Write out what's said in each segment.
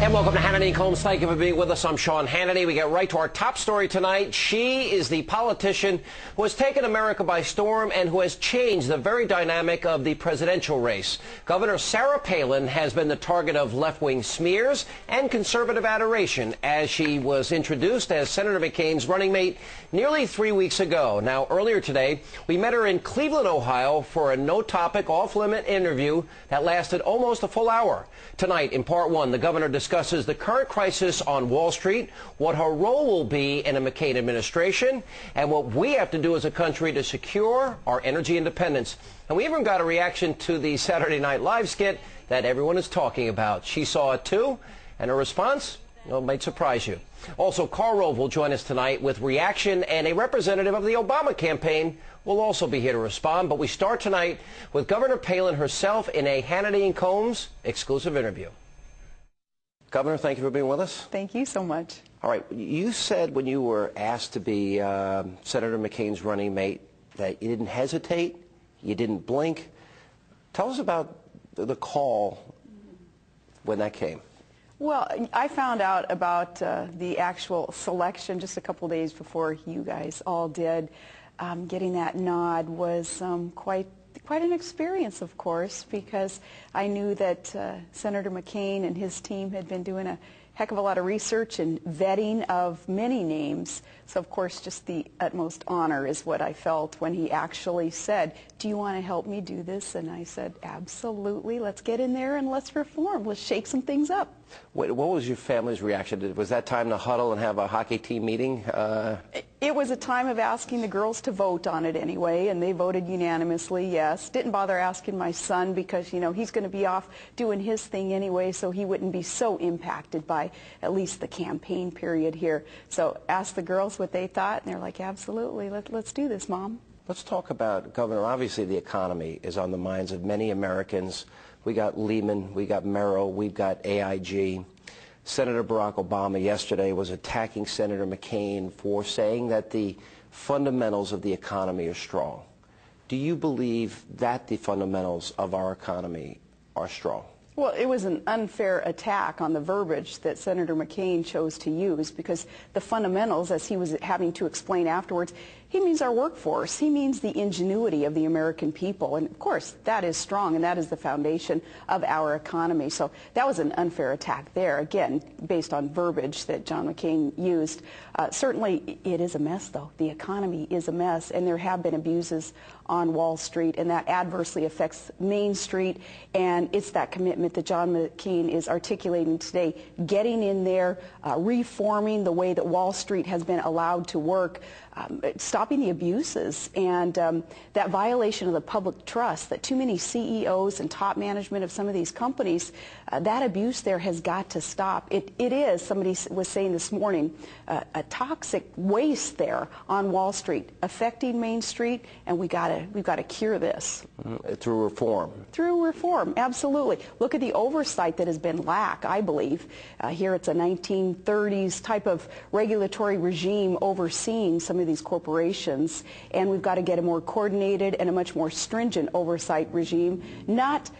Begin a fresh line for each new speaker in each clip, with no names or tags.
And welcome to Hannity Colmes. Thank you for being with us. I'm Sean Hannity. We get right to our top story tonight. She is the politician who has taken America by storm and who has changed the very dynamic of the presidential race. Governor Sarah Palin has been the target of left-wing smears and conservative adoration as she was introduced as Senator McCain's running mate nearly 3 weeks ago. Now, earlier today, we met her in Cleveland, Ohio for a no-topic, off-limit interview that lasted almost a full hour. Tonight, in part one, the governor discusses the current crisis on Wall Street, what her role will be in a McCain administration, and what we have to do as a country to secure our energy independence. And we even got a reaction to the Saturday Night Live skit that everyone is talking about. She saw it too, and her response, well, it might surprise you. Also, Karl Rove will join us tonight with reaction, and a representative of the Obama campaign will also be here to respond. But we start tonight with Governor Palin herself in a Hannity Colmes exclusive interview. Governor, thank you for being with us.
Thank you so much.
All right. You said when you were asked to be Senator McCain's running mate that you didn't hesitate, you didn't blink. Tell us about the call when that came.
Well, I found out about the actual selection just a couple days before you guys all did. Getting that nod was quite an experience, of course, because I knew that Senator McCain and his team had been doing a heck of a lot of research and vetting of many names. So, of course, just the utmost honor is what I felt when he actually said, "Do you want to help me do this?" And I said, "Absolutely. Let's get in there and let's reform. Let's shake some things up."
What was your family's reaction? Was that time to huddle and have a hockey team meeting?
It was a time of asking the girls to vote on it anyway, and they voted unanimously, yes. Didn't bother asking my son because, you know, he's going to be off doing his thing anyway, so he wouldn't be so impacted by at least the campaign period here. So asked the girls what they thought, and they're like, "Absolutely, let's do this, Mom."
Let's talk about, Governor, obviously the economy is on the minds of many Americans. We got Lehman, we got Merrill, we've got AIG. Senator Barack Obama yesterday was attacking Senator McCain for saying that the fundamentals of the economy are strong. Do you believe that the fundamentals of our economy are strong?
Well, it was an unfair attack on the verbiage that Senator McCain chose to use, because the fundamentals, as he was having to explain afterwards, he means our workforce. He means the ingenuity of the American people. And, of course, that is strong, and that is the foundation of our economy. So that was an unfair attack there, again, based on verbiage that John McCain used. Certainly, it is a mess, though. The economy is a mess, and there have been abuses on Wall Street, and that adversely affects Main Street. And it's that commitment that John McCain is articulating today, getting in there, reforming the way that Wall Street has been allowed to work, stopping the abuses, and that violation of the public trust that too many CEOs and top management of some of these companies, that abuse there has got to stop. It is, somebody was saying this morning, a toxic waste there on Wall Street affecting Main Street, and we've got to cure this.
Through reform.
Through reform, absolutely. Look at the oversight that has been lack, I believe. Here it's a 1930s type of regulatory regime overseeing some of these corporations, and we've got to get a more coordinated and a much more stringent oversight regime. Not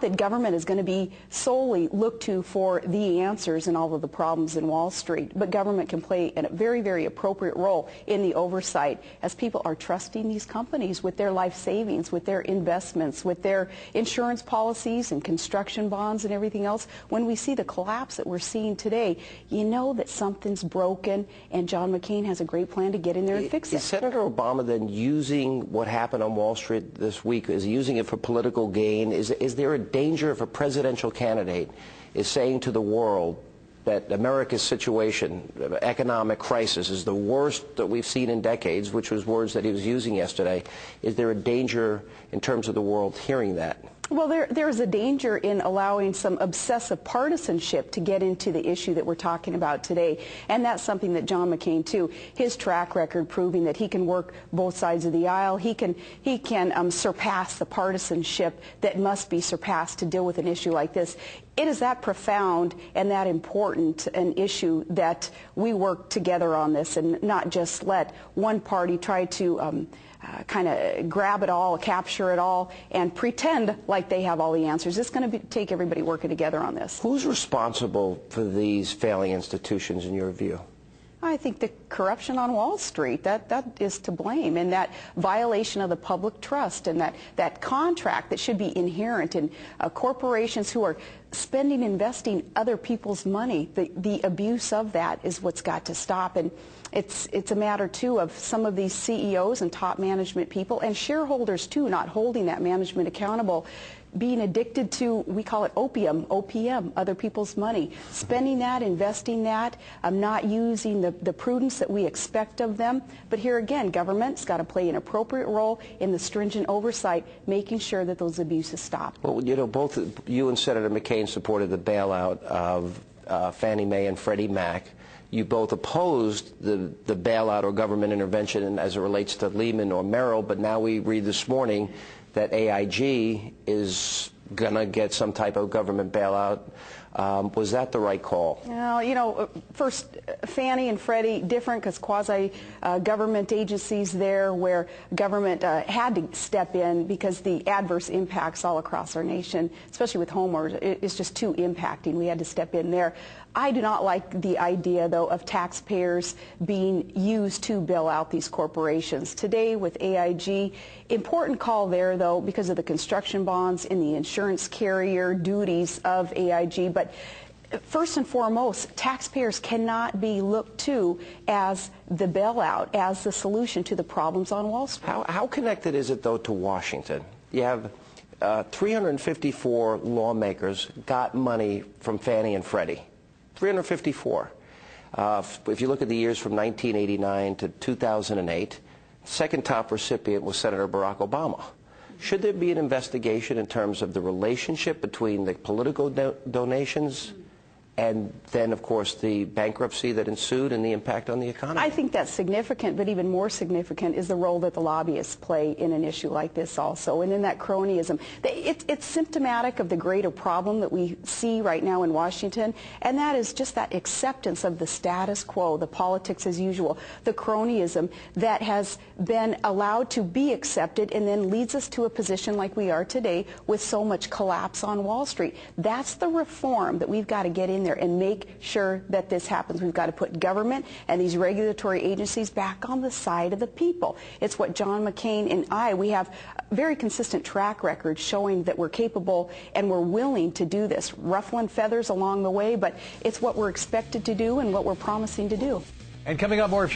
that government is going to be solely looked to for the answers in all of the problems in Wall Street, but government can play a very, very appropriate role in the oversight as people are trusting these companies with their life savings, with their investments, with their insurance policies and construction bonds and everything else. When we see the collapse that we're seeing today, you know that something's broken, and John McCain has a great plan to get in there and fix it.
Is Senator Obama then using what happened on Wall Street this week, is he using it for political gain? Is there a danger if a presidential candidate is saying to the world that America's situation, economic crisis, is the worst that we've seen in decades, which was words that he was using yesterday? Is there a danger in terms of the world hearing that?
Well, there's a danger in allowing some obsessive partisanship to get into the issue that we're talking about today, and that's something that John McCain, too, his track record proving that he can work both sides of the aisle. He can surpass the partisanship that must be surpassed to deal with an issue like this. It is that profound and that important an issue that we work together on this and not just let one party try to kind of grab it all, capture it all, and pretend like they have all the answers. It's going to take everybody working together on this.
Who's responsible for these failing institutions in your view?
I think the corruption on Wall Street, that is to blame, and that violation of the public trust, and that contract that should be inherent in corporations who are spending, investing other people's money. The abuse of that is what's got to stop. And it's a matter, too, of some of these CEOs and top management people and shareholders, too, not holding that management accountable, being addicted to, we call it opium, OPM, other people's money, spending that, investing that, not using the prudence that we expect of them. But here again, government's got to play an appropriate role in the stringent oversight, making sure that those abuses stop.
Well, you know, both you and Senator McCain supported the bailout of Fannie Mae and Freddie Mac. You both opposed the bailout or government intervention as it relates to Lehman or Merrill, but now we read this morning that AIG is going to get some type of government bailout. Was that the right call?
Well, you know, first, Fannie and Freddie, different because quasi-government agencies there where government had to step in because the adverse impacts all across our nation, especially with homeowners, it's just too impacting. We had to step in there. I do not like the idea, though, of taxpayers being used to bail out these corporations. Today with AIG, important call there, though, because of the construction bonds and the insurance carrier duties of AIG. But first and foremost, taxpayers cannot be looked to as the bailout, as the solution to the problems on Wall Street.
How connected is it, though, to Washington? You have 354 lawmakers got money from Fannie and Freddie. 354. If you look at the years from 1989 to 2008, second top recipient was Senator Barack Obama. Should there be an investigation in terms of the relationship between the political donations and then, of course, the bankruptcy that ensued and the impact on the economy?
I think that's significant, but even more significant is the role that the lobbyists play in an issue like this also, and in that cronyism. It's symptomatic of the greater problem that we see right now in Washington, and that is just that acceptance of the status quo, the politics as usual, the cronyism that has been allowed to be accepted and then leads us to a position like we are today with so much collapse on Wall Street. That's the reform that we've got to get in there and make sure that this happens. We've got to put government and these regulatory agencies back on the side of the people. It's what John McCain and we have a very consistent track record showing that we're capable and we're willing to do this. Ruffling feathers along the way, but it's what we're expected to do and what we're promising to do.
And coming up more